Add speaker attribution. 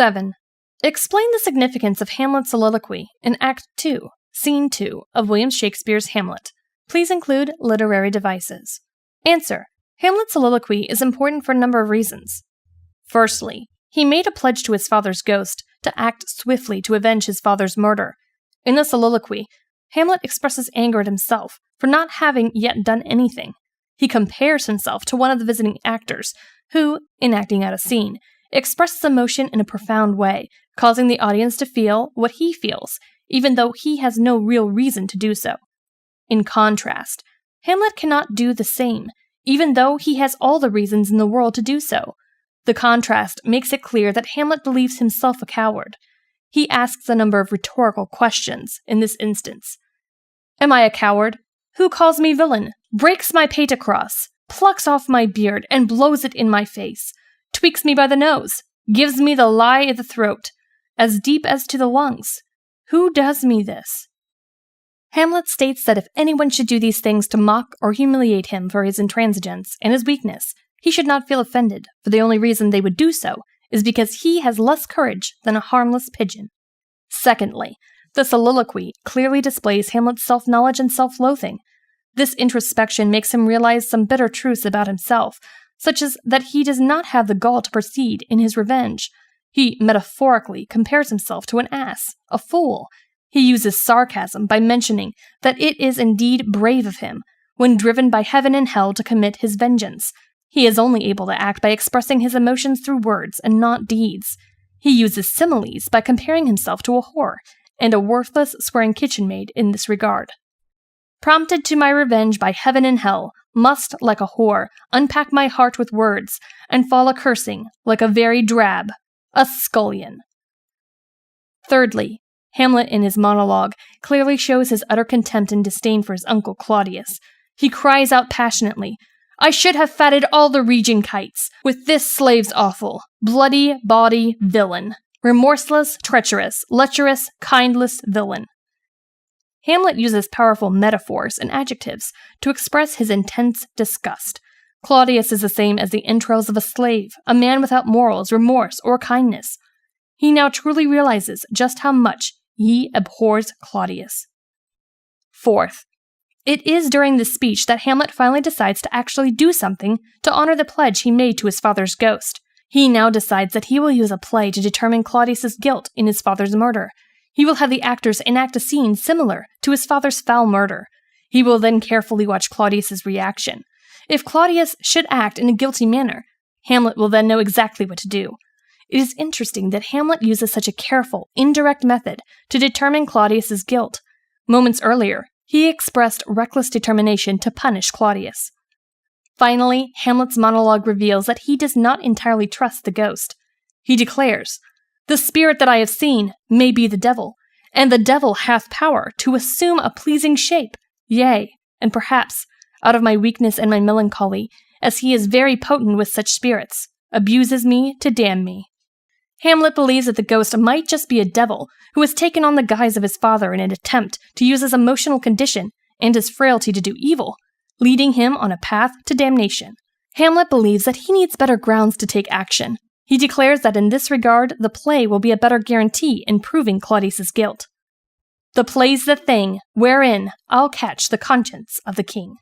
Speaker 1: 7. Explain the significance of Hamlet's soliloquy in Act 2, Scene 2 of William Shakespeare's Hamlet. Please include literary devices. Answer. Hamlet's soliloquy is important for a number of reasons. Firstly, he made a pledge to his father's ghost to act swiftly to avenge his father's murder. In the soliloquy, Hamlet expresses anger at himself for not having yet done anything. He compares himself to one of the visiting actors, who, in acting out a scene, expresses emotion in a profound way, causing the audience to feel what he feels, even though he has no real reason to do so. In contrast, Hamlet cannot do the same, even though he has all the reasons in the world to do so. The contrast makes it clear that Hamlet believes himself a coward. He asks a number of rhetorical questions in this instance. Am I a coward? Who calls me villain? Breaks my pate across, plucks off my beard and blows it in my face, tweaks me by the nose, gives me the lie of the throat, as deep as to the lungs. Who does me this? Hamlet states that if anyone should do these things to mock or humiliate him for his intransigence and his weakness, he should not feel offended, for the only reason they would do so is because he has less courage than a harmless pigeon. Secondly, the soliloquy clearly displays Hamlet's self-knowledge and self-loathing. This introspection makes him realize some bitter truths about himself, such as that he does not have the gall to proceed in his revenge. He metaphorically compares himself to an ass, a fool. He uses sarcasm by mentioning that it is indeed brave of him, when driven by heaven and hell to commit his vengeance. He is only able to act by expressing his emotions through words and not deeds. He uses similes by comparing himself to a whore, and a worthless, swearing kitchen maid in this regard. Prompted to my revenge by heaven and hell, must, like a whore, unpack my heart with words, and fall a-cursing, like a very drab, a scullion. Thirdly, Hamlet in his monologue clearly shows his utter contempt and disdain for his uncle Claudius. He cries out passionately, I should have fatted all the region kites with this slave's offal, bloody, bawdy villain, remorseless, treacherous, lecherous, kindless villain. Hamlet uses powerful metaphors and adjectives to express his intense disgust. Claudius is the same as the entrails of a slave, a man without morals, remorse, or kindness. He now truly realizes just how much he abhors Claudius. Fourth, it is during this speech that Hamlet finally decides to actually do something to honor the pledge he made to his father's ghost. He now decides that he will use a play to determine Claudius's guilt in his father's murder. He will have the actors enact a scene similar to his father's foul murder. He will then carefully watch Claudius's reaction. If Claudius should act in a guilty manner, Hamlet will then know exactly what to do. It is interesting that Hamlet uses such a careful, indirect method to determine Claudius's guilt. Moments earlier, he expressed reckless determination to punish Claudius. Finally, Hamlet's monologue reveals that he does not entirely trust the ghost. He declares, The spirit that I have seen may be the devil, and the devil hath power to assume a pleasing shape, yea, and perhaps, out of my weakness and my melancholy, as he is very potent with such spirits, abuses me to damn me. Hamlet believes that the ghost might just be a devil who has taken on the guise of his father in an attempt to use his emotional condition and his frailty to do evil, leading him on a path to damnation. Hamlet believes that he needs better grounds to take action. He declares that in this regard, the play will be a better guarantee in proving Claudius's guilt. The play's the thing wherein I'll catch the conscience of the king.